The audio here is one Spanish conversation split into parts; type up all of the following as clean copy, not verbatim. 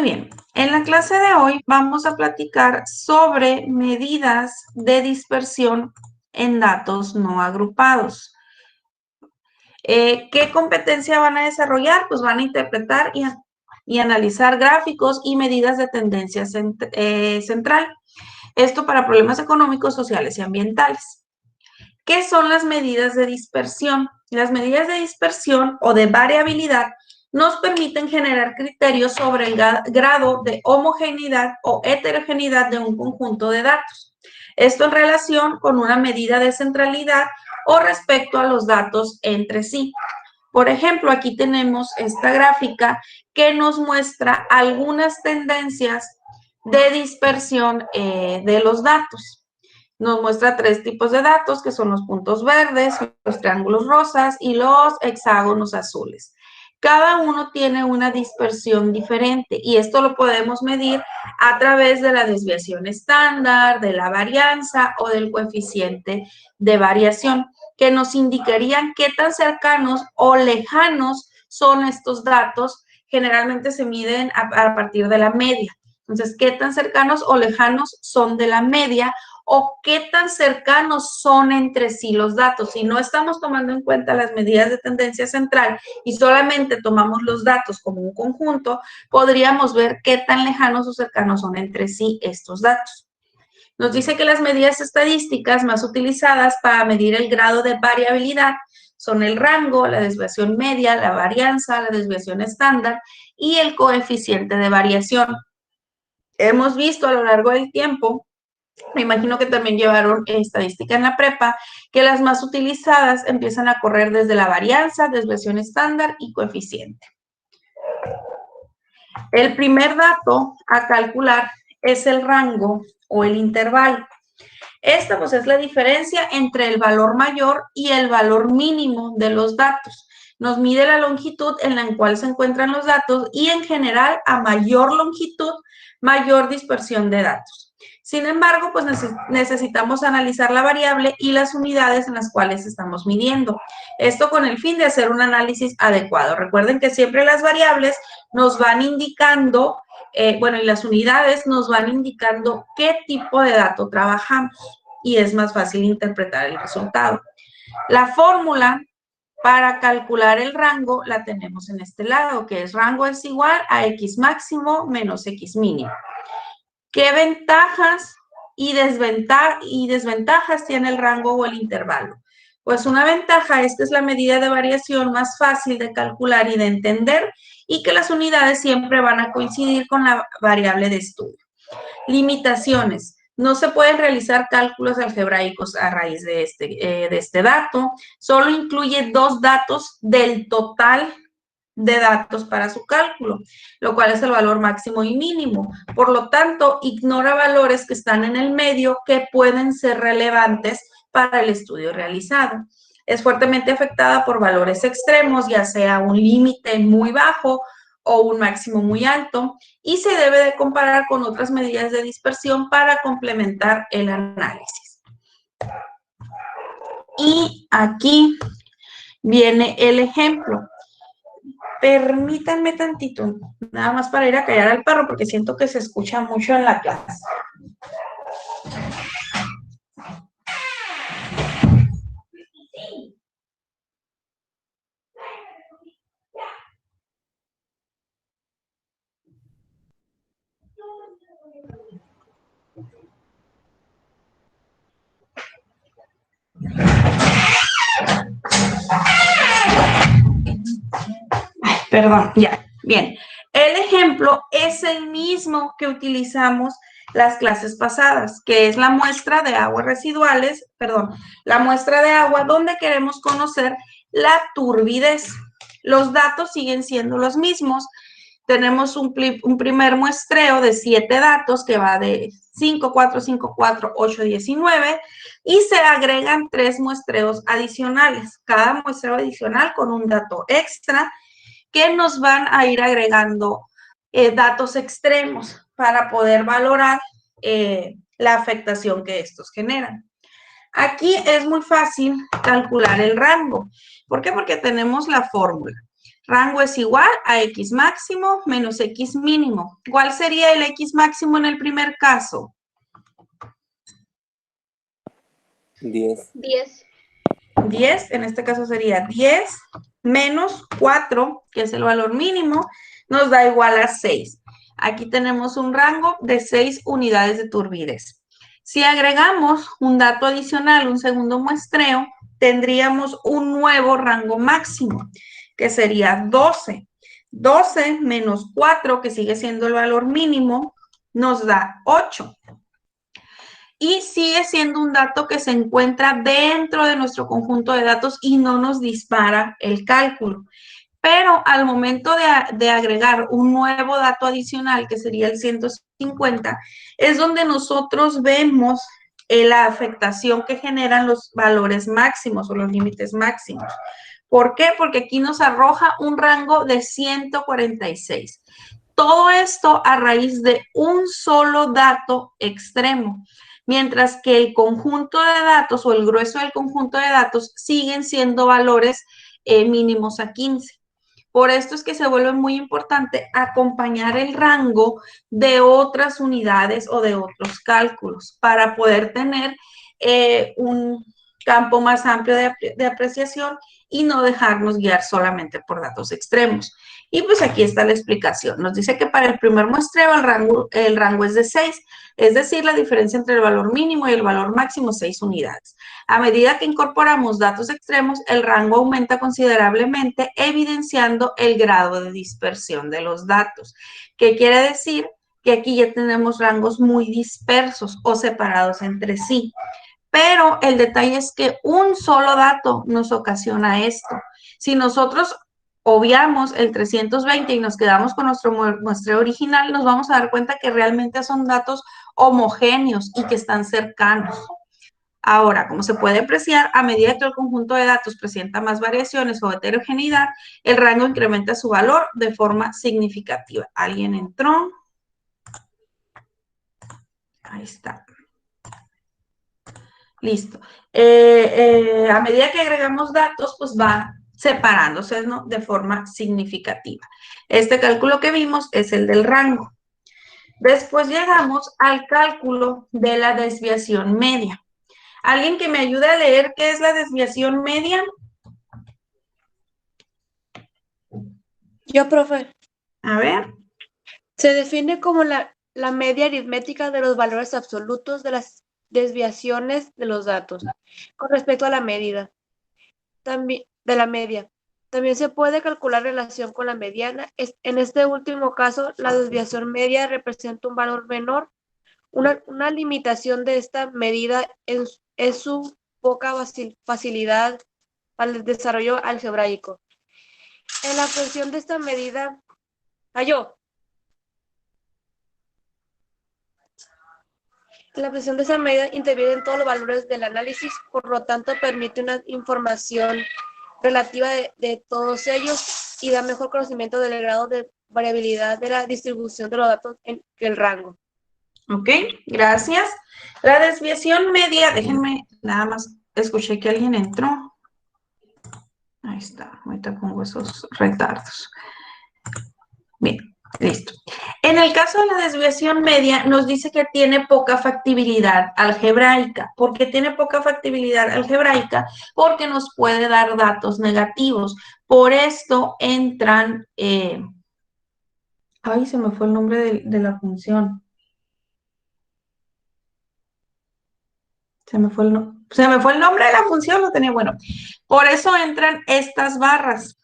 bien, en la clase de hoy vamos a platicar sobre medidas de dispersión en datos no agrupados. ¿Qué competencia van a desarrollar? Pues van a interpretar y analizar gráficos y medidas de tendencia central. Esto para problemas económicos, sociales y ambientales. ¿Qué son las medidas de dispersión? Las medidas de dispersión o de variabilidad nos permiten generar criterios sobre el grado de homogeneidad o heterogeneidad de un conjunto de datos. Esto en relación con una medida de centralidad o respecto a los datos entre sí. Por ejemplo, aquí tenemos esta gráfica que nos muestra algunas tendencias de dispersión de los datos. Nos muestra tres tipos de datos, que son los puntos verdes, los triángulos rosas y los hexágonos azules. Cada uno tiene una dispersión diferente y esto lo podemos medir a través de la desviación estándar, de la varianza o del coeficiente de variación, que nos indicarían qué tan cercanos o lejanos son estos datos. Generalmente se miden a partir de la media. Entonces, qué tan cercanos o lejanos son de la media o qué tan cercanos son entre sí los datos. Si no estamos tomando en cuenta las medidas de tendencia central y solamente tomamos los datos como un conjunto, podríamos ver qué tan lejanos o cercanos son entre sí estos datos. Nos dice que las medidas estadísticas más utilizadas para medir el grado de variabilidad son el rango, la desviación media, la varianza, la desviación estándar y el coeficiente de variación. Hemos visto a lo largo del tiempo, me imagino que también llevaron estadística en la prepa, que las más utilizadas empiezan a correr desde la varianza, desviación estándar y coeficiente. El primer dato a calcular es el rango o el intervalo. Esta pues es la diferencia entre el valor mayor y el valor mínimo de los datos. Nos mide la longitud en la cual se encuentran los datos y en general a mayor longitud, mayor dispersión de datos. Sin embargo, pues necesitamos analizar la variable y las unidades en las cuales estamos midiendo. Esto con el fin de hacer un análisis adecuado. Recuerden que siempre las variables nos van indicando, y las unidades nos van indicando qué tipo de dato trabajamos y es más fácil interpretar el resultado. La fórmula para calcular el rango la tenemos en este lado, que es rango es igual a x máximo menos x mínimo. ¿Qué ventajas y desventajas tiene el rango o el intervalo? Pues una ventaja es que es la medida de variación más fácil de calcular y de entender y que las unidades siempre van a coincidir con la variable de estudio. Limitaciones. No se pueden realizar cálculos algebraicos a raíz de este dato. Solo incluye 2 datos del total de datos para su cálculo, lo cual es el valor máximo y mínimo. Por lo tanto, ignora valores que están en el medio que pueden ser relevantes para el estudio realizado. Es fuertemente afectada por valores extremos, ya sea un límite muy bajo o un máximo muy alto, y se debe de comparar con otras medidas de dispersión para complementar el análisis. Y aquí viene el ejemplo. Permítanme tantito, nada más para ir a callar al perro, porque siento que se escucha mucho en la clase. Perdón, ya, bien. El ejemplo es el mismo que utilizamos las clases pasadas, que es la muestra de aguas residuales, la muestra de agua donde queremos conocer la turbidez. Los datos siguen siendo los mismos. Tenemos un primer muestreo de 7 datos que va de 5, 4, 5, 4, 8, 19 y se agregan 3 muestreos adicionales. Cada muestreo adicional con un dato extra que nos van a ir agregando datos extremos para poder valorar la afectación que estos generan. Aquí es muy fácil calcular el rango. ¿Por qué? Porque tenemos la fórmula. Rango es igual a X máximo menos X mínimo. ¿Cuál sería el X máximo en el primer caso? 10. 10, en este caso sería 10 menos 4, que es el valor mínimo, nos da igual a 6. Aquí tenemos un rango de 6 unidades de turbidez. Si agregamos un dato adicional, un segundo muestreo, tendríamos un nuevo rango máximo, que sería 12. 12 menos 4, que sigue siendo el valor mínimo, nos da 8. Y sigue siendo un dato que se encuentra dentro de nuestro conjunto de datos y no nos dispara el cálculo. Pero al momento de agregar un nuevo dato adicional, que sería el 150, es donde nosotros vemos la afectación que generan los valores máximos o los límites máximos. ¿Por qué? Porque aquí nos arroja un rango de 146. Todo esto a raíz de un solo dato extremo, mientras que el conjunto de datos o el grueso del conjunto de datos siguen siendo valores mínimos a 15. Por esto es que se vuelve muy importante acompañar el rango de otras unidades o de otros cálculos para poder tener un campo más amplio de apreciación y no dejarnos guiar solamente por datos extremos. Y pues aquí está la explicación. Nos dice que para el primer muestreo el rango es de 6, es decir, la diferencia entre el valor mínimo y el valor máximo, 6 unidades. A medida que incorporamos datos extremos, el rango aumenta considerablemente, evidenciando el grado de dispersión de los datos. ¿Qué quiere decir? Que aquí ya tenemos rangos muy dispersos o separados entre sí. Pero el detalle es que un solo dato nos ocasiona esto. Si nosotros obviamos el 320 y nos quedamos con nuestro muestreo original, nos vamos a dar cuenta que realmente son datos homogéneos y que están cercanos. Ahora, como se puede apreciar, a medida que el conjunto de datos presenta más variaciones o heterogeneidad, el rango incrementa su valor de forma significativa. ¿Alguien entró? Ahí está. Listo. A medida que agregamos datos, pues va separándose, ¿no?, de forma significativa. Este cálculo que vimos es el del rango. Después llegamos al cálculo de la desviación media. ¿Alguien que me ayude a leer qué es la desviación media? Yo, profe. A ver. Se define como la media aritmética de los valores absolutos de las desviaciones de los datos con respecto a la medida también de la media. También se puede calcular relación con la mediana. En este último caso, la desviación media representa un valor menor. Una limitación de esta medida es su poca facilidad para el desarrollo algebraico. En la presión de esta medida, la presión de esa medida interviene en todos los valores del análisis, por lo tanto permite una información relativa de todos ellos y da mejor conocimiento del grado de variabilidad de la distribución de los datos en el rango. Ok, gracias. La desviación media, déjenme nada más, escuché que alguien entró. Ahí está, ahorita pongo esos retardos. Bien, listo. En el caso de la desviación media, nos dice que tiene poca factibilidad algebraica. ¿Por qué tiene poca factibilidad algebraica? Porque nos puede dar datos negativos. Por esto entran... ay, se me fue el nombre de la función. Se me fue el nombre de la función, lo tenía bueno. Por eso entran estas barras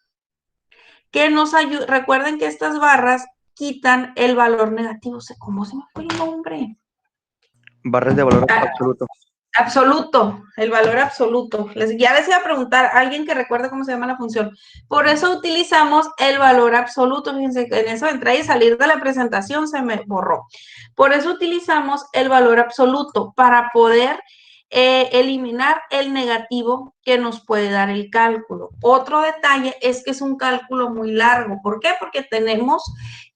que nos ayudan. Recuerden que estas barras quitan el valor negativo. ¿Cómo se me fue el nombre? Barras de valor absoluto. Absoluto, el valor absoluto. Ya les iba a preguntar a alguien que recuerde cómo se llama la función. Por eso utilizamos el valor absoluto. Fíjense que en eso de entrar y salir de la presentación se me borró. Por eso utilizamos el valor absoluto para poder eliminar el negativo que nos puede dar el cálculo. Otro detalle es que es un cálculo muy largo. ¿Por qué? Porque tenemos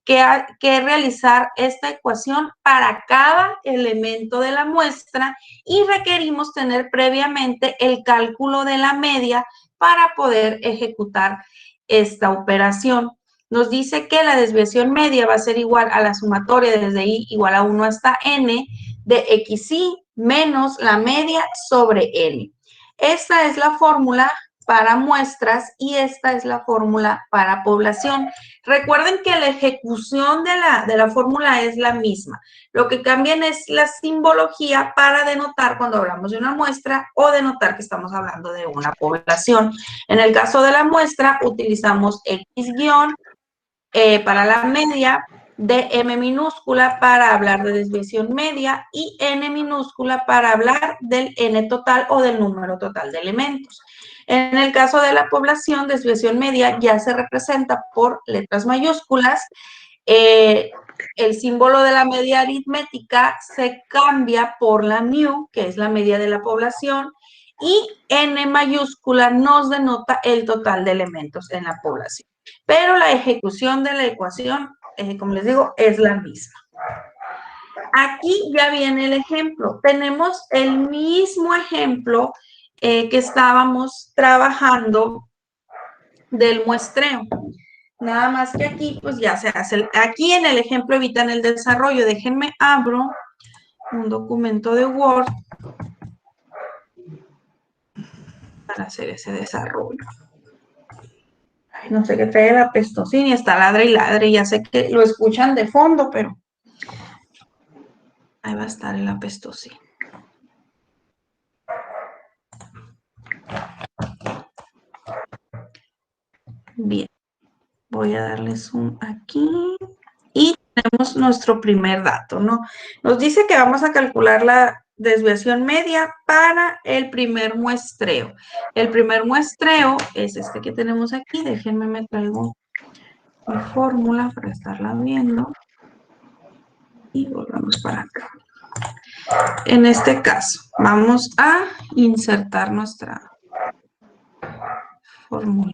que realizar esta ecuación para cada elemento de la muestra y requerimos tener previamente el cálculo de la media para poder ejecutar esta operación. Nos dice que la desviación media va a ser igual a la sumatoria desde i igual a 1 hasta n de xi menos la media sobre n. Esta es la fórmula para muestras y esta es la fórmula para población. Recuerden que la ejecución de la fórmula es la misma. Lo que cambian es la simbología para denotar cuando hablamos de una muestra o denotar que estamos hablando de una población. En el caso de la muestra utilizamos x- para la media, de m minúscula para hablar de desviación media y n minúscula para hablar del n total o del número total de elementos. En el caso de la población, desviación media ya se representa por letras mayúsculas. El símbolo de la media aritmética se cambia por la mu, que es la media de la población, y n mayúscula nos denota el total de elementos en la población. Pero la ejecución de la ecuación, como les digo, es la misma. Aquí ya viene el ejemplo. Tenemos el mismo ejemplo que estábamos trabajando del muestreo. Nada más que aquí, pues ya se hace. Aquí en el ejemplo evitan el desarrollo. Déjenme abro un documento de Word para hacer ese desarrollo. Ay, no sé qué trae la pestosina y está ladre y ladre. Ya sé que lo escuchan de fondo, pero ahí va a estar el apestosín. Bien, voy a darle zoom aquí. Y tenemos nuestro primer dato, ¿no? Nos dice que vamos a calcular la desviación media para el primer muestreo. El primer muestreo es este que tenemos aquí. Déjenme, me traigo mi fórmula para estarla viendo. Y volvamos para acá. En este caso, vamos a insertar nuestra fórmula.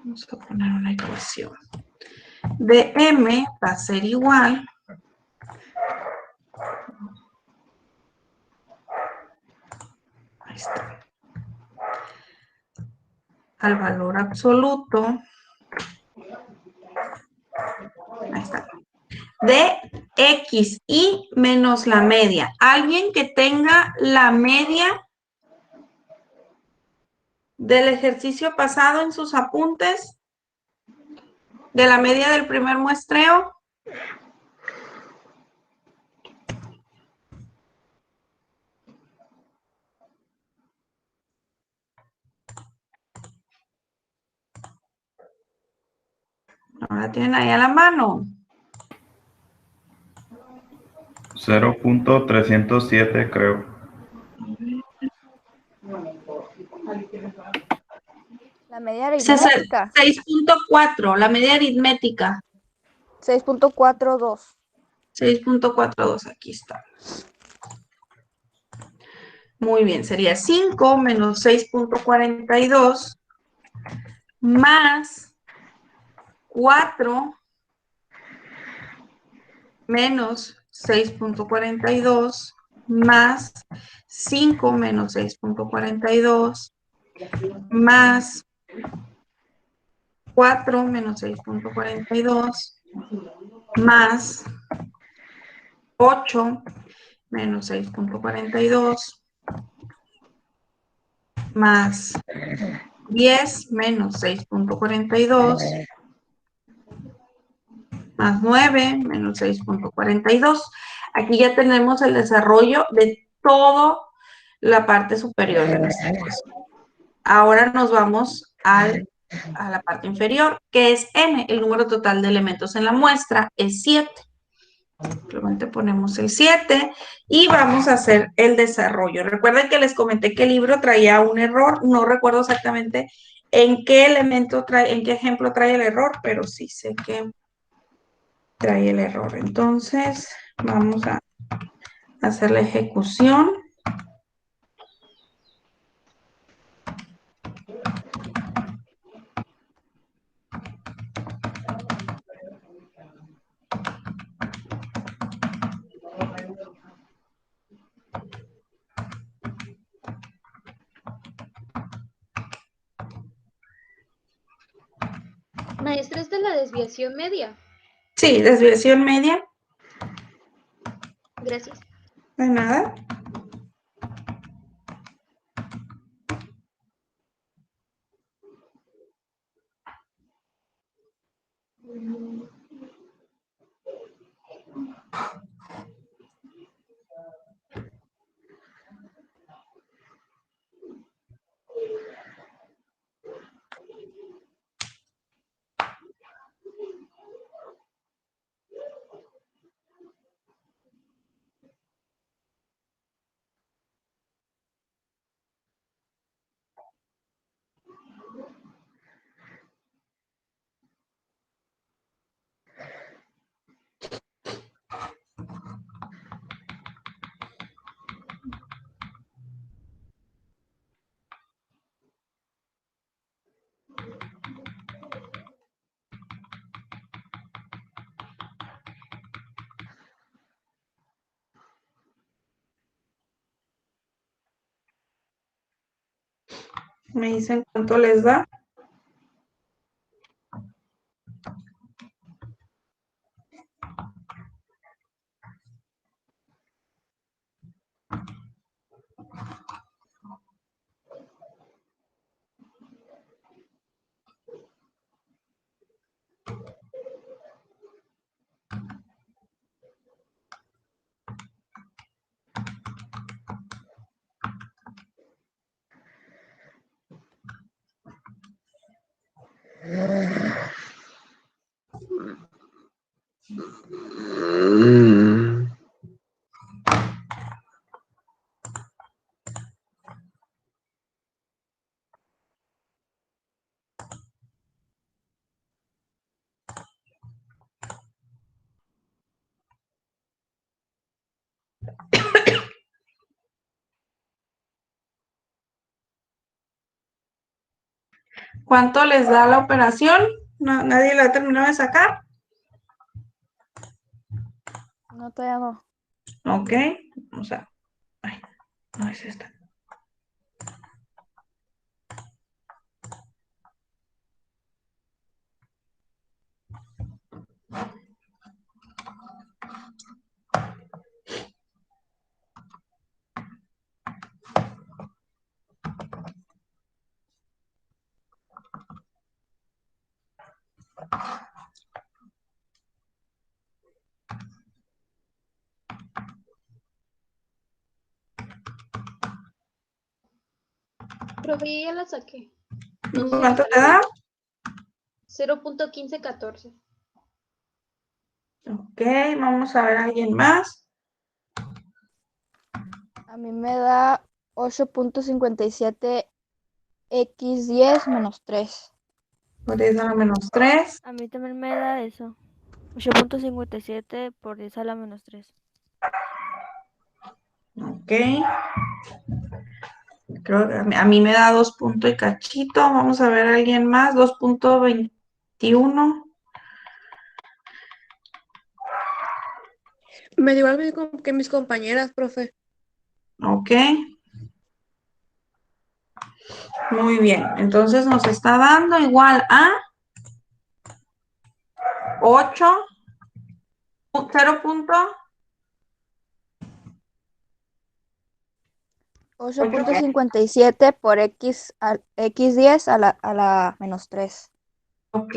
Vamos a poner una ecuación. De m va a ser igual ahí está, al valor absoluto, ahí está, de xi menos la media. ¿Alguien que tenga la media del ejercicio pasado en sus apuntes? ¿De la media del primer muestreo? ¿No la tienen ahí a la mano? 0.307 creo. La media aritmética. 6.4, la media aritmética. 6.42. 6.42, aquí está. Muy bien, sería 5 menos 6.42 más 4 menos 6.42 más 5 menos 6.42 más 4 menos 6.42 más 8 menos 6.42 más 10 menos 6.42 más 9 menos 6.42. Aquí ya tenemos el desarrollo de toda la parte superior de nuestra ecuación. Ahora nos vamos a la parte inferior, que es n. El número total de elementos en la muestra es 7. Simplemente ponemos el 7 y vamos a hacer el desarrollo. Recuerden que les comenté que el libro traía un error. No recuerdo exactamente en qué elemento trae, en qué ejemplo trae el error, pero sí sé que trae el error. Entonces, vamos a hacer la ejecución. Maestra, ¿es de la desviación media? Sí, desviación media. Gracias. De nada. Me dicen cuánto les da. ¿Cuánto les da la operación? ¿Nadie la ha terminado de sacar? No, todavía no. Ok, vamos a... Ay, no es esta. Profe, ya la saqué. No sé. ¿Cuánto te da? 0.1514. Ok, vamos a ver a alguien más. A mí me da 8.57 x10 menos 3. Por 10 a la menos 3. A mí también me da eso. 8.57 por 10 a la menos 3. Ok. Creo que a mí me da 2 puntos y cachito. Vamos a ver a alguien más. 2.21. Me dio igual que mis compañeras, profe. Ok. Muy bien. Entonces nos está dando igual a 8. 8.57 por x10 a la menos 3. Ok.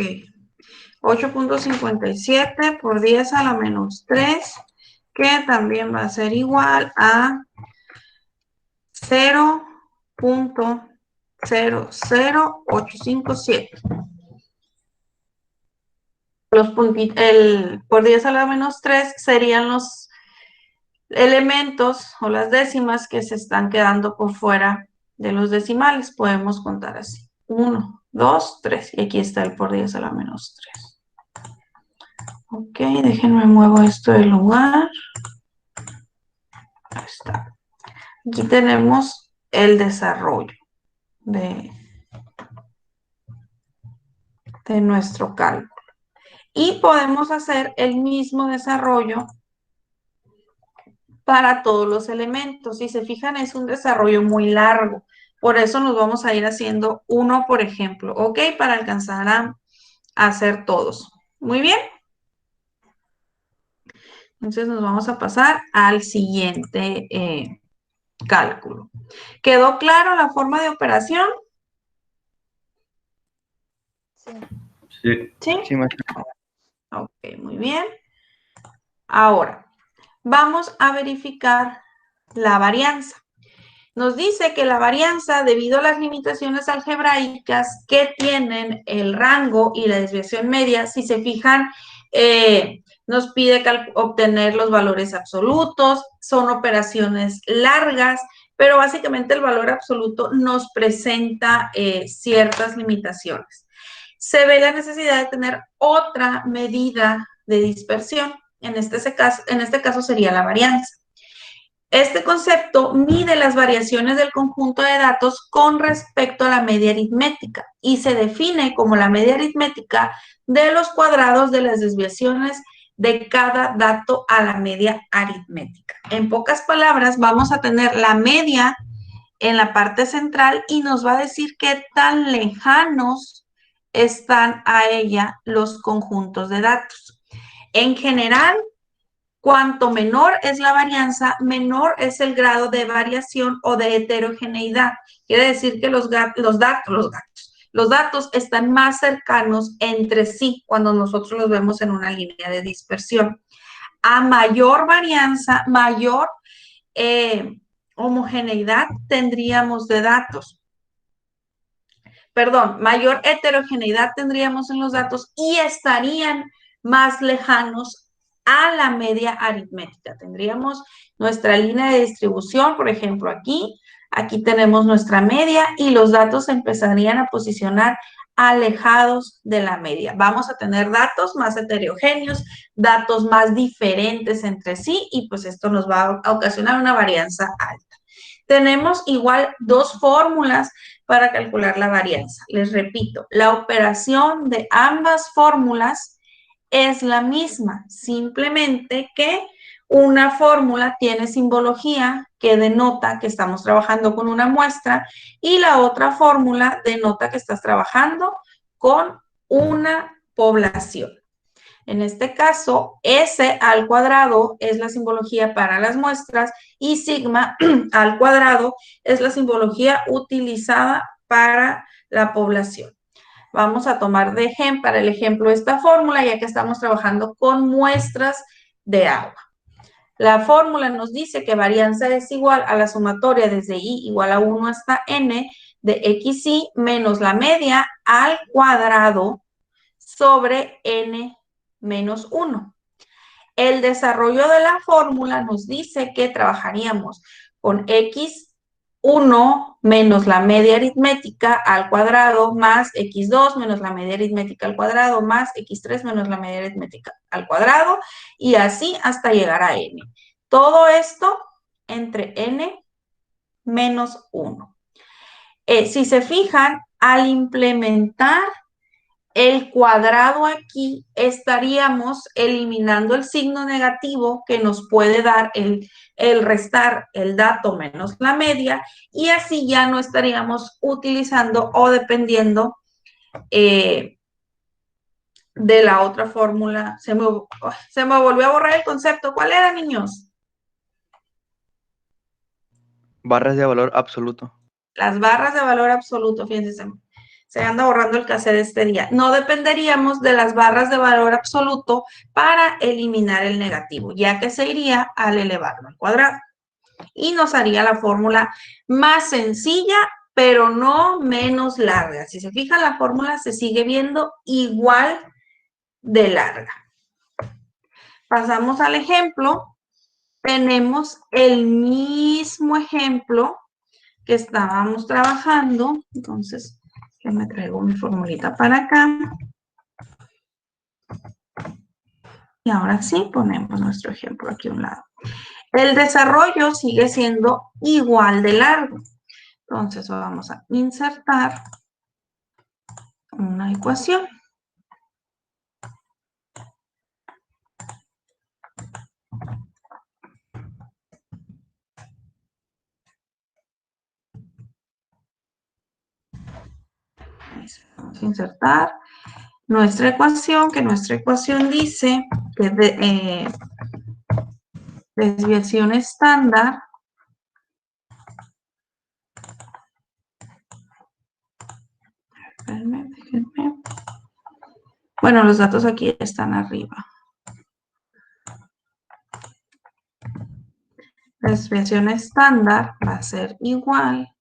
8.57 por 10 a la menos 3, que también va a ser igual a 0.00857. Por 10 a la menos 3 serían los elementos o las décimas que se están quedando por fuera de los decimales. Podemos contar así. 1, 2, 3. Y aquí está el por 10 a la menos 3. Ok, déjenme muevo esto del lugar. Ahí está. Aquí tenemos el desarrollo de nuestro cálculo. Y podemos hacer el mismo desarrollo para todos los elementos. Si se fijan, es un desarrollo muy largo. Por eso nos vamos a ir haciendo uno por ejemplo. Ok, para alcanzar hacer todos. Muy bien. Entonces nos vamos a pasar al siguiente cálculo. ¿Quedó claro la forma de operación? Sí. ¿Sí? Sí, maestra. Ok, muy bien. Ahora, vamos a verificar la varianza. Nos dice que la varianza, debido a las limitaciones algebraicas que tienen el rango y la desviación media, si se fijan, nos pide obtener los valores absolutos, son operaciones largas, pero básicamente el valor absoluto nos presenta ciertas limitaciones. Se ve la necesidad de tener otra medida de dispersión. En este caso sería la varianza. Este concepto mide las variaciones del conjunto de datos con respecto a la media aritmética y se define como la media aritmética de los cuadrados de las desviaciones de cada dato a la media aritmética. En pocas palabras, vamos a tener la media en la parte central y nos va a decir qué tan lejanos están a ella los conjuntos de datos. En general, cuanto menor es la varianza, menor es el grado de variación o de heterogeneidad. Quiere decir que los datos están más cercanos entre sí cuando nosotros los vemos en una línea de dispersión. A mayor varianza, mayor homogeneidad tendríamos de datos. Perdón, mayor heterogeneidad tendríamos en los datos y estarían más lejanos a la media aritmética. Tendríamos nuestra línea de distribución, por ejemplo, aquí tenemos nuestra media y los datos se empezarían a posicionar alejados de la media. Vamos a tener datos más heterogéneos, datos más diferentes entre sí y pues esto nos va a ocasionar una varianza alta. Tenemos igual dos fórmulas para calcular la varianza. Les repito, la operación de ambas fórmulas es la misma, simplemente que una fórmula tiene simbología que denota que estamos trabajando con una muestra y la otra fórmula denota que estás trabajando con una población. En este caso, S al cuadrado es la simbología para las muestras y sigma al cuadrado es la simbología utilizada para la población. Vamos a tomar para el ejemplo esta fórmula, ya que estamos trabajando con muestras de agua. La fórmula nos dice que varianza es igual a la sumatoria desde i igual a 1 hasta n de xi menos la media al cuadrado sobre n menos 1. El desarrollo de la fórmula nos dice que trabajaríamos con x1 menos la media aritmética al cuadrado más x2 menos la media aritmética al cuadrado más x3 menos la media aritmética al cuadrado y así hasta llegar a n. Todo esto entre n menos 1. Si se fijan, al implementar el cuadrado aquí, estaríamos eliminando el signo negativo que nos puede dar el restar el dato menos la media y así ya no estaríamos utilizando o dependiendo de la otra fórmula. Se me volvió a borrar el concepto. ¿Cuál era, niños? Barras de valor absoluto. Las barras de valor absoluto, fíjense, se anda borrando el cassette este día. No dependeríamos de las barras de valor absoluto para eliminar el negativo, ya que se iría al elevarlo al cuadrado. Y nos haría la fórmula más sencilla, pero no menos larga. Si se fijan, la fórmula se sigue viendo igual de larga. Pasamos al ejemplo. Tenemos el mismo ejemplo que estábamos trabajando. Entonces, yo me traigo mi formulita para acá. Y ahora sí, ponemos nuestro ejemplo aquí a un lado. El desarrollo sigue siendo igual de largo. Entonces, vamos a insertar una ecuación. Vamos a insertar nuestra ecuación, que nuestra ecuación dice que desviación estándar déjenme. Bueno, los datos aquí están arriba. La desviación estándar va a ser igual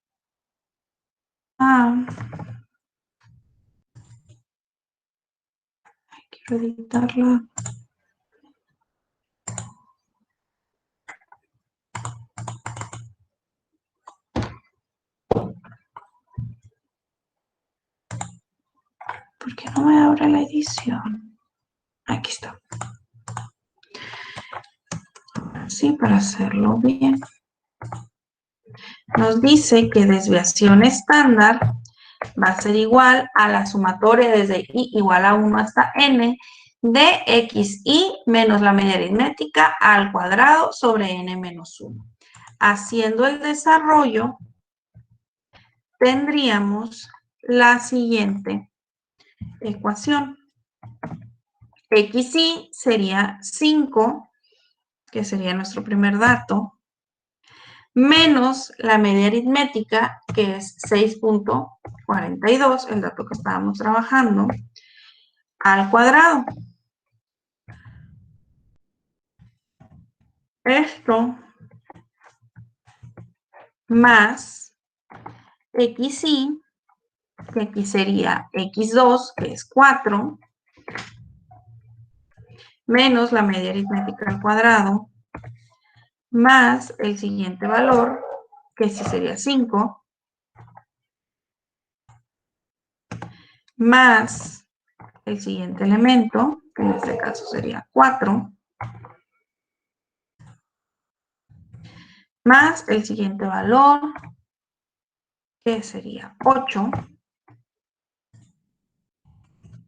a... Quiero editarla. ¿Por qué no me abre la edición? Aquí está. Sí, para hacerlo bien. Nos dice que desviación estándar va a ser igual a la sumatoria desde i igual a 1 hasta n de xi menos la media aritmética al cuadrado sobre n menos 1. Haciendo el desarrollo, tendríamos la siguiente ecuación. Xi sería 5, que sería nuestro primer dato, menos la media aritmética, que es 6.42, el dato que estábamos trabajando, al cuadrado. Esto más xi, que aquí sería x2, que es 4, menos la media aritmética al cuadrado, más el siguiente valor, que sí sería 5, más el siguiente elemento, que en este caso sería 4, más el siguiente valor, que sería 8,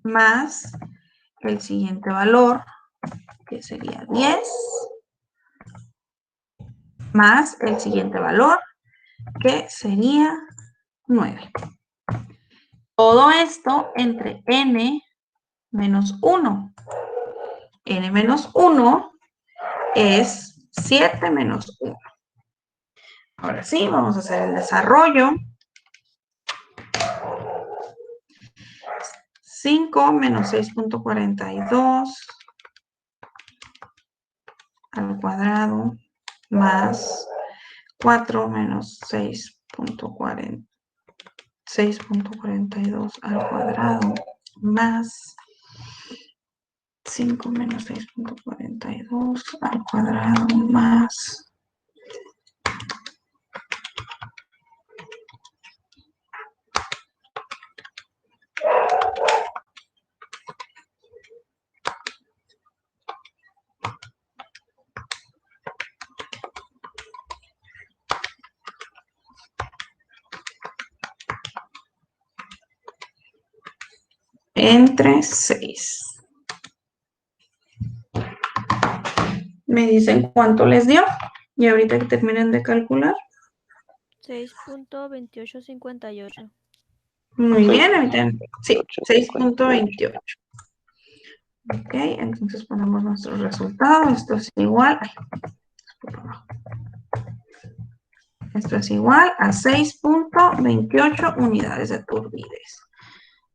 más el siguiente valor, que sería 10, más el siguiente valor, que sería 9. Todo esto entre n menos 1. N menos 1 es 7 menos 1. Ahora sí, vamos a hacer el desarrollo. 5 menos 6.42 al cuadrado más 4 menos 6.42 al cuadrado más 5 menos 6.42 al cuadrado más entre 6. Me dicen cuánto les dio y ahorita que terminen de calcular. 6.2858. Muy bien, ahorita sí, 6.28. Ok, entonces ponemos nuestro resultado. Esto es igual. Esto es igual a 6.28 unidades de Turbides.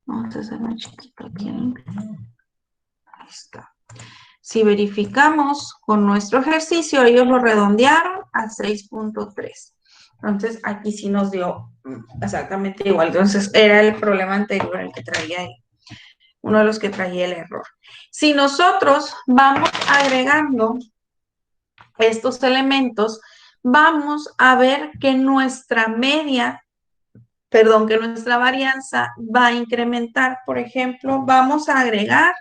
Vamos a hacer más chiquito aquí. Ahí está. Si verificamos con nuestro ejercicio, ellos lo redondearon a 6.3. Entonces, aquí sí nos dio exactamente igual. Entonces, era el problema anterior el que traía ahí. Uno de los que traía el error. Si nosotros vamos agregando estos elementos, vamos a ver que nuestra varianza va a incrementar. Por ejemplo, vamos a agregar,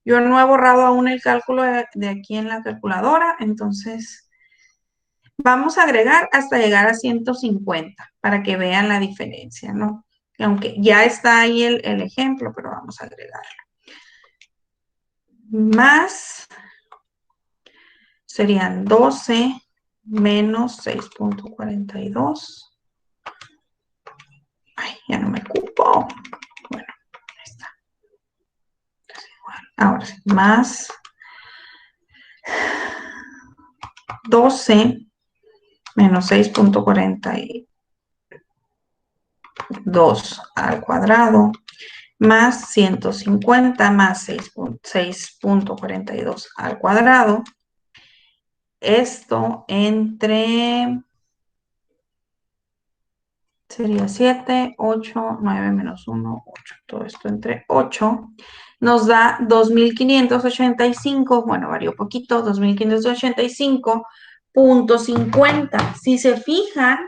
yo no he borrado aún el cálculo de aquí en la calculadora, entonces vamos a agregar hasta llegar a 150 para que vean la diferencia, ¿no? Aunque ya está ahí el ejemplo, pero vamos a agregarlo. Más serían 12 menos 6.42. Ay, ya no me cupo. Bueno, ahí está. Ahora sí, más 12 menos 6.42 al cuadrado más 150 más 6.42 al cuadrado. Esto entre, sería 7, 8, 9 menos 1, 8. Todo esto entre 8 nos da 2.585, bueno, varió poquito, 2.585.50. Si se fijan,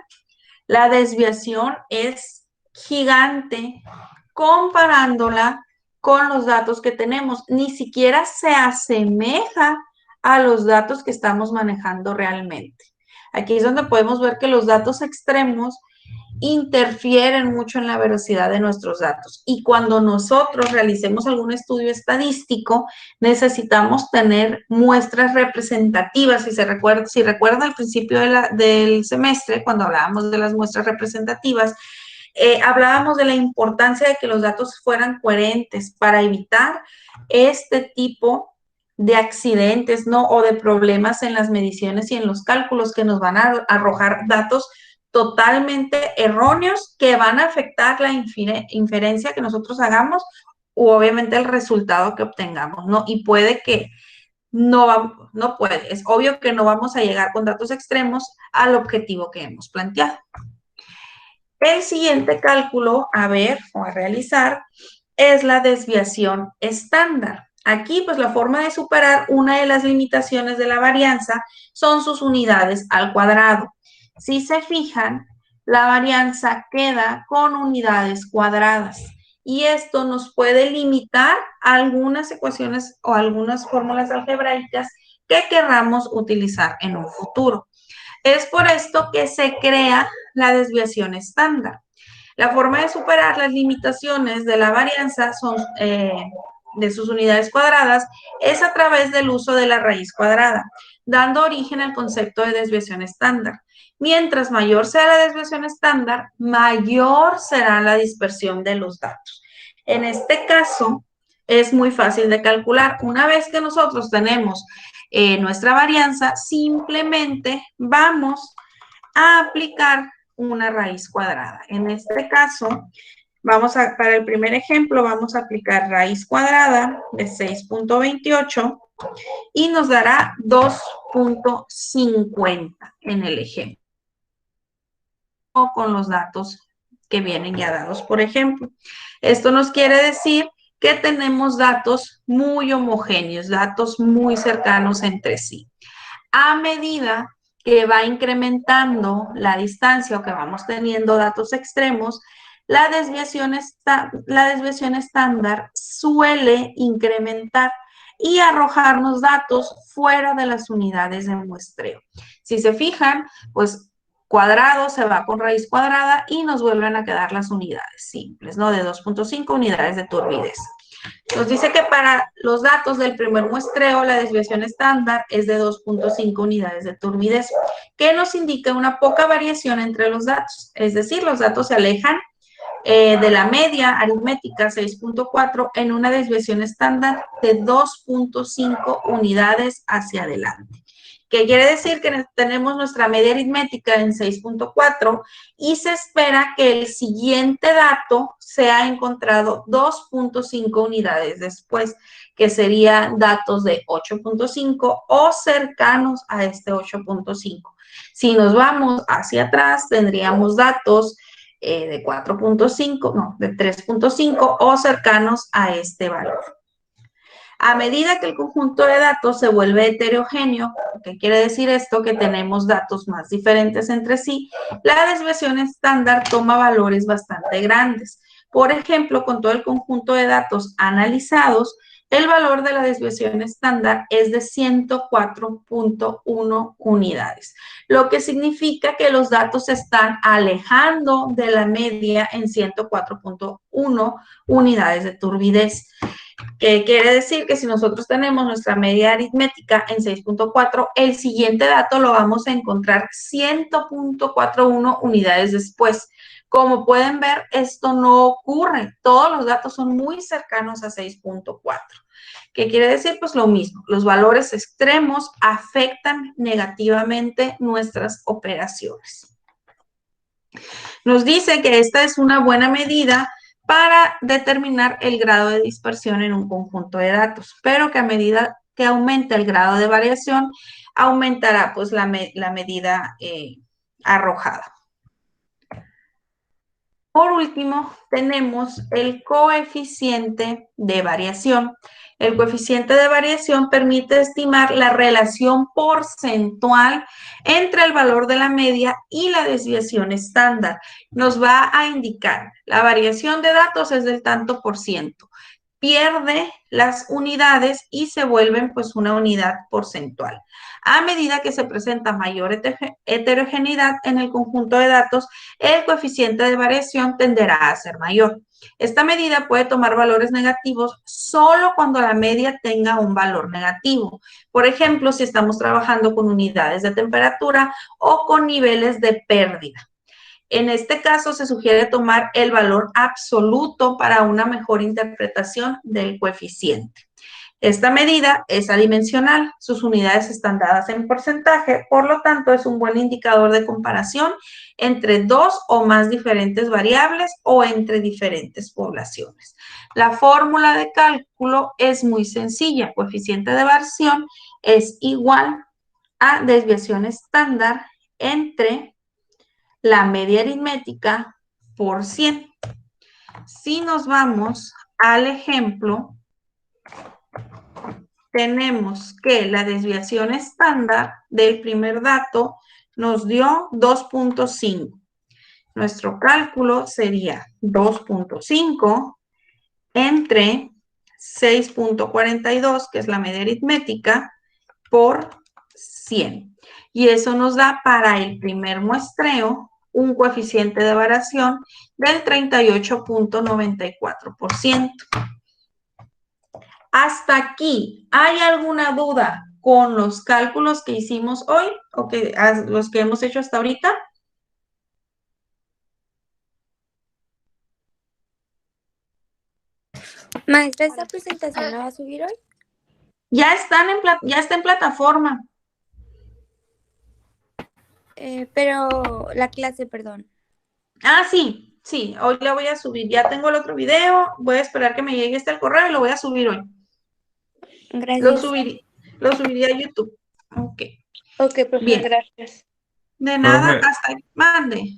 la desviación es gigante comparándola con los datos que tenemos. Ni siquiera se asemeja a los datos que estamos manejando realmente. Aquí es donde podemos ver que los datos extremos interfieren mucho en la veracidad de nuestros datos. Y cuando nosotros realicemos algún estudio estadístico, necesitamos tener muestras representativas. Si recuerdan al principio del semestre, cuando hablábamos de las muestras representativas, hablábamos de la importancia de que los datos fueran coherentes para evitar este tipo de accidentes, ¿no? O de problemas en las mediciones y en los cálculos que nos van a arrojar datos totalmente erróneos que van a afectar la inferencia que nosotros hagamos o obviamente el resultado que obtengamos, ¿no? Y puede que no puede, es obvio que no vamos a llegar con datos extremos al objetivo que hemos planteado. El siguiente cálculo a ver o a realizar es la desviación estándar. Aquí, pues la forma de superar una de las limitaciones de la varianza son sus unidades al cuadrado. Si se fijan, la varianza queda con unidades cuadradas y esto nos puede limitar a algunas ecuaciones o algunas fórmulas algebraicas que querramos utilizar en un futuro. Es por esto que se crea la desviación estándar. La forma de superar las limitaciones de la varianza de sus unidades cuadradas es a través del uso de la raíz cuadrada, dando origen al concepto de desviación estándar. Mientras mayor sea la desviación estándar, mayor será la dispersión de los datos. En este caso, es muy fácil de calcular. Una vez que nosotros tenemos nuestra varianza, simplemente vamos a aplicar una raíz cuadrada. En este caso, para el primer ejemplo, vamos a aplicar raíz cuadrada de 6.28 y nos dará 2.50 en el ejemplo. Con los datos que vienen ya dados, por ejemplo. Esto nos quiere decir que tenemos datos muy homogéneos, datos muy cercanos entre sí. A medida que va incrementando la distancia o que vamos teniendo datos extremos, la desviación estándar suele incrementar y arrojarnos datos fuera de las unidades de muestreo. Si se fijan, pues cuadrado se va con raíz cuadrada y nos vuelven a quedar las unidades simples, ¿no? De 2.5 unidades de turbidez. Nos dice que para los datos del primer muestreo, la desviación estándar es de 2.5 unidades de turbidez, que nos indica una poca variación entre los datos. Es decir, los datos se alejan de la media aritmética 6.4 en una desviación estándar de 2.5 unidades hacia adelante. ¿Qué quiere decir? Que tenemos nuestra media aritmética en 6.4 y se espera que el siguiente dato sea encontrado 2.5 unidades después, que serían datos de 8.5 o cercanos a este 8.5. Si nos vamos hacia atrás, tendríamos datos de 4.5, no, de 3.5 o cercanos a este valor. A medida que el conjunto de datos se vuelve heterogéneo, ¿qué quiere decir esto? Que tenemos datos más diferentes entre sí, la desviación estándar toma valores bastante grandes. Por ejemplo, con todo el conjunto de datos analizados, el valor de la desviación estándar es de 104.1 unidades, lo que significa que los datos se están alejando de la media en 104.1 unidades de turbidez. ¿Qué quiere decir? Que si nosotros tenemos nuestra media aritmética en 6.4, el siguiente dato lo vamos a encontrar 100.41 unidades después. Como pueden ver, esto no ocurre. Todos los datos son muy cercanos a 6.4. ¿Qué quiere decir? Pues lo mismo, los valores extremos afectan negativamente nuestras operaciones. Nos dice que esta es una buena medida para determinar el grado de dispersión en un conjunto de datos, pero que a medida que aumenta el grado de variación, aumentará pues la medida arrojada. Por último, tenemos el coeficiente de variación. El coeficiente de variación permite estimar la relación porcentual entre el valor de la media y la desviación estándar. Nos va a indicar la variación de datos es del tanto por ciento. Pierde las unidades y se vuelven pues una unidad porcentual. A medida que se presenta mayor heterogeneidad en el conjunto de datos, el coeficiente de variación tenderá a ser mayor. Esta medida puede tomar valores negativos solo cuando la media tenga un valor negativo. Por ejemplo, si estamos trabajando con unidades de temperatura o con niveles de pérdida. En este caso, se sugiere tomar el valor absoluto para una mejor interpretación del coeficiente. Esta medida es adimensional, sus unidades están dadas en porcentaje, por lo tanto es un buen indicador de comparación entre dos o más diferentes variables o entre diferentes poblaciones. La fórmula de cálculo es muy sencilla, coeficiente de variación es igual a desviación estándar entre la media aritmética por 100. Si nos vamos al ejemplo, tenemos que la desviación estándar del primer dato nos dio 2.5. Nuestro cálculo sería 2.5 entre 6.42, que es la media aritmética, por 100. Y eso nos da para el primer muestreo un coeficiente de variación del 38.94%. Hasta aquí, ¿hay alguna duda con los cálculos que hicimos hoy o los que hemos hecho hasta ahorita? Maestra, ¿esta presentación la va a subir hoy? Ya está en plataforma. Pero la clase, perdón. Ah, sí, hoy la voy a subir. Ya tengo el otro video, voy a esperar que me llegue el correo y lo voy a subir hoy. Gracias. Lo subiría a YouTube. Ok. Ok, profe, Bien. gracias. De nada, Profe, hasta ahí. Mande.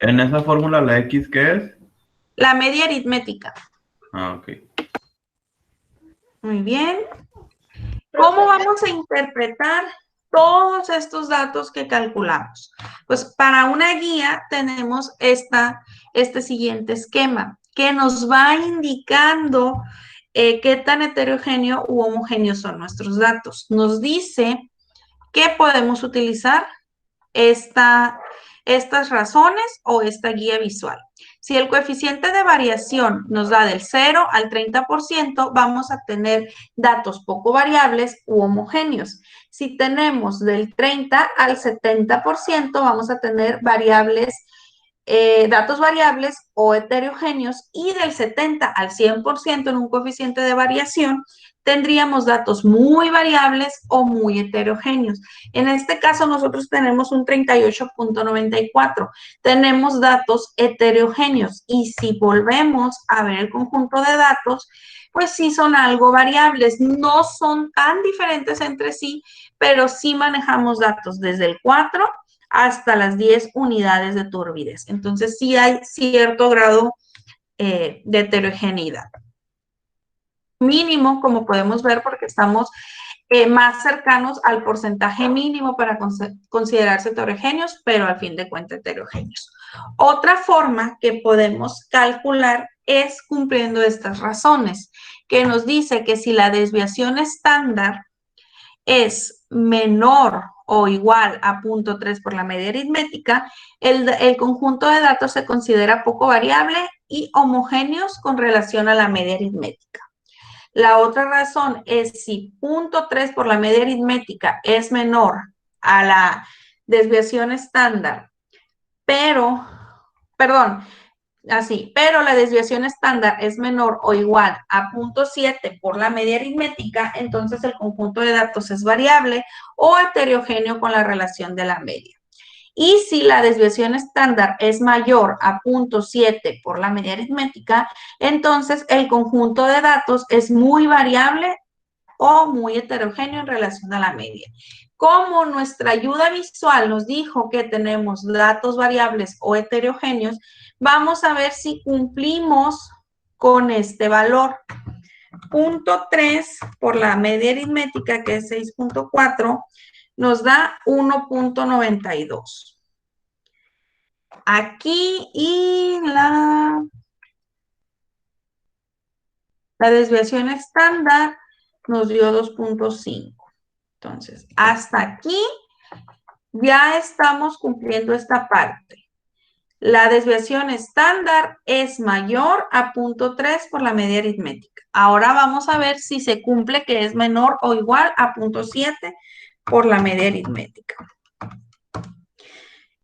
¿en esa fórmula la X qué es? La media aritmética. Ah, ok. Muy bien. ¿Cómo vamos a interpretar todos estos datos que calculamos? Pues para una guía tenemos este siguiente esquema que nos va indicando qué tan heterogéneo u homogéneo son nuestros datos. Nos dice que podemos utilizar estas razones o esta guía visual. Si el coeficiente de variación nos da del 0 al 30%, vamos a tener datos poco variables u homogéneos. Si tenemos del 30 al 70%, vamos a tener datos variables o heterogéneos, y del 70 al 100% en un coeficiente de variación tendríamos datos muy variables o muy heterogéneos. En este caso nosotros tenemos un 38.94. Tenemos datos heterogéneos y si volvemos a ver el conjunto de datos, pues sí son algo variables. No son tan diferentes entre sí, pero sí manejamos datos desde el 4 hasta las 10 unidades de turbidez. Entonces sí hay cierto grado de heterogeneidad. Mínimo, como podemos ver, porque estamos más cercanos al porcentaje mínimo para considerarse heterogéneos, pero al fin de cuentas heterogéneos. Otra forma que podemos calcular es cumpliendo estas razones, que nos dice que si la desviación estándar es menor o igual a 0.3 por la media aritmética, el conjunto de datos se considera poco variable y homogéneos con relación a la media aritmética. La otra razón es si 0.3 por la media aritmética es menor a la desviación estándar, así, pero la desviación estándar es menor o igual a 0.7 por la media aritmética, entonces el conjunto de datos es variable o heterogéneo con la relación de la media. Y si la desviación estándar es mayor a 0.7 por la media aritmética, entonces el conjunto de datos es muy variable o muy heterogéneo en relación a la media. Como nuestra ayuda visual nos dijo que tenemos datos variables o heterogéneos, vamos a ver si cumplimos con este valor. 0.3 por la media aritmética, que es 6.4, nos da 1.92. Aquí y la desviación estándar nos dio 2.5. Entonces, hasta aquí ya estamos cumpliendo esta parte. La desviación estándar es mayor a 0.3 por la media aritmética. Ahora vamos a ver si se cumple que es menor o igual a 0.7 por la media aritmética.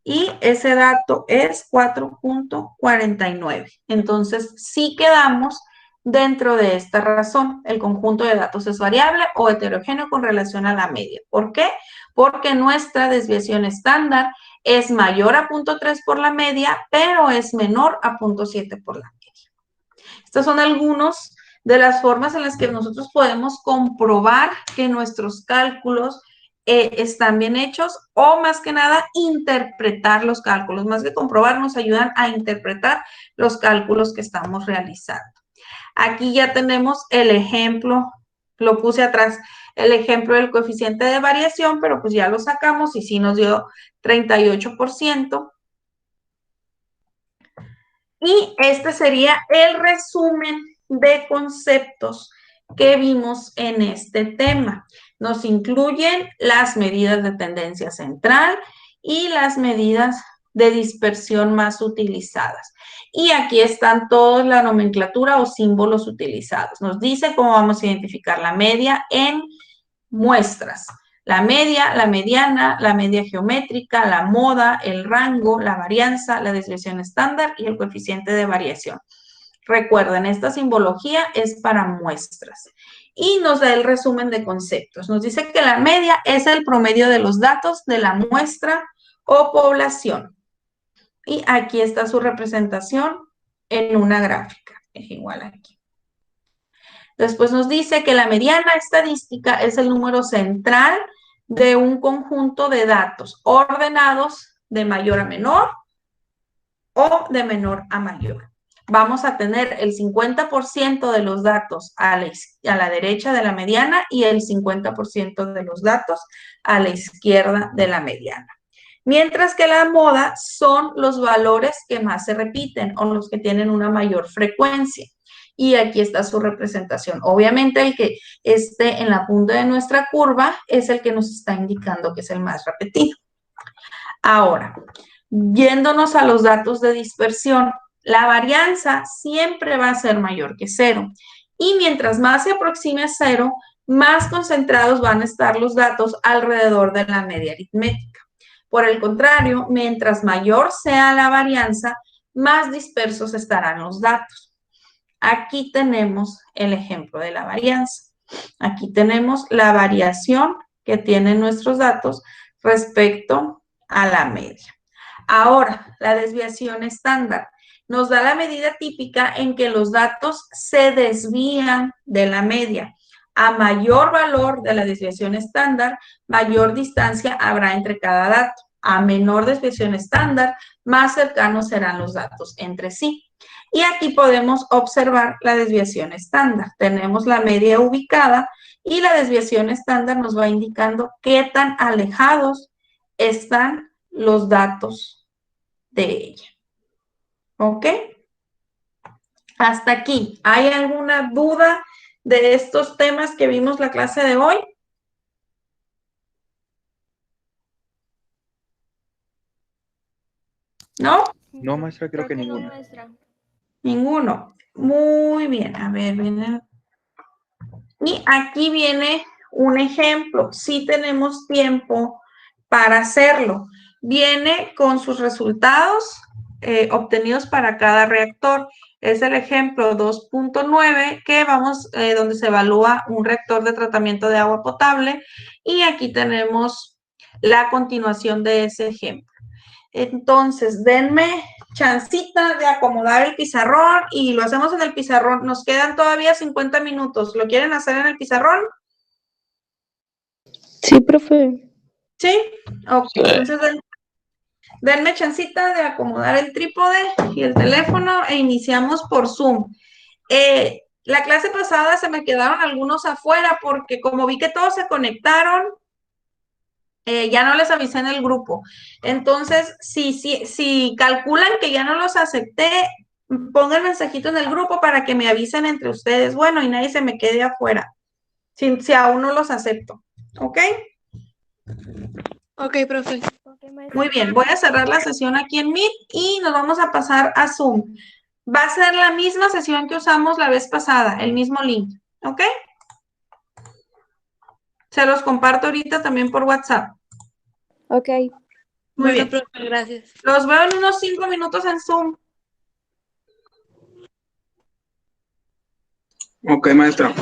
Y ese dato es 4.49. Entonces, sí quedamos dentro de esta razón. El conjunto de datos es variable o heterogéneo con relación a la media. ¿Por qué? Porque nuestra desviación estándar es mayor a 0.3 por la media, pero es menor a 0.7 por la media. Estas son algunas de las formas en las que nosotros podemos comprobar que nuestros cálculos están bien hechos, o más que nada interpretar los cálculos. Más que comprobar, nos ayudan a interpretar los cálculos que estamos realizando. Aquí ya tenemos el ejemplo, lo puse atrás, el ejemplo del coeficiente de variación, pero pues ya lo sacamos y sí nos dio 38%. Y este sería el resumen de conceptos que vimos en este tema. Nos incluyen las medidas de tendencia central y las medidas de dispersión más utilizadas. Y aquí están toda la nomenclatura o símbolos utilizados. Nos dice cómo vamos a identificar la media en muestras. La media, la mediana, la media geométrica, la moda, el rango, la varianza, la desviación estándar y el coeficiente de variación. Recuerden, esta simbología es para muestras. Y nos da el resumen de conceptos. Nos dice que la media es el promedio de los datos de la muestra o población. Y aquí está su representación en una gráfica. Es igual aquí. Después nos dice que la mediana estadística es el número central de un conjunto de datos ordenados de mayor a menor o de menor a mayor. Vamos a tener el 50% de los datos a la derecha de la mediana y el 50% de los datos a la izquierda de la mediana. Mientras que la moda son los valores que más se repiten o los que tienen una mayor frecuencia. Y aquí está su representación. Obviamente el que esté en la punta de nuestra curva es el que nos está indicando que es el más repetido. Ahora, yéndonos a los datos de dispersión, la varianza siempre va a ser mayor que 0. Y mientras más se aproxime a 0, más concentrados van a estar los datos alrededor de la media aritmética. Por el contrario, mientras mayor sea la varianza, más dispersos estarán los datos. Aquí tenemos el ejemplo de la varianza. Aquí tenemos la variación que tienen nuestros datos respecto a la media. Ahora, la desviación estándar nos da la medida típica en que los datos se desvían de la media. A mayor valor de la desviación estándar, mayor distancia habrá entre cada dato. A menor desviación estándar, más cercanos serán los datos entre sí. Y aquí podemos observar la desviación estándar. Tenemos la media ubicada y la desviación estándar nos va indicando qué tan alejados están los datos de ella. ¿Ok? Hasta aquí. ¿Hay alguna duda de estos temas que vimos la clase de hoy? ¿No? No, maestra, creo que ninguna. Maestra. Ninguno. Muy bien. A ver, viene. Y aquí viene un ejemplo. Sí tenemos tiempo para hacerlo. Viene con sus resultados obtenidos para cada reactor. Es el ejemplo 2.9 que vamos, donde se evalúa un reactor de tratamiento de agua potable, y aquí tenemos la continuación de ese ejemplo. Entonces, denme chancita de acomodar el pizarrón y lo hacemos en el pizarrón. Nos quedan todavía 50 minutos. ¿Lo quieren hacer en el pizarrón? Sí, profe. ¿Sí? Ok, entonces denme chancita de acomodar el trípode y el teléfono e iniciamos por Zoom. La clase pasada se me quedaron algunos afuera porque como vi que todos se conectaron, ya no les avisé en el grupo. Entonces, si calculan que ya no los acepté, pongan mensajito en el grupo para que me avisen entre ustedes. Bueno, y nadie se me quede afuera, si aún no los acepto. ¿Ok? Ok, profe. Ok, maestra. Muy bien, voy a cerrar la sesión aquí en Meet y nos vamos a pasar a Zoom. Va a ser la misma sesión que usamos la vez pasada, el mismo link. ¿Ok? Se los comparto ahorita también por WhatsApp. Ok. Muy Bueno, bien. profe, gracias. Los veo en unos 5 minutos en Zoom. Ok, maestra.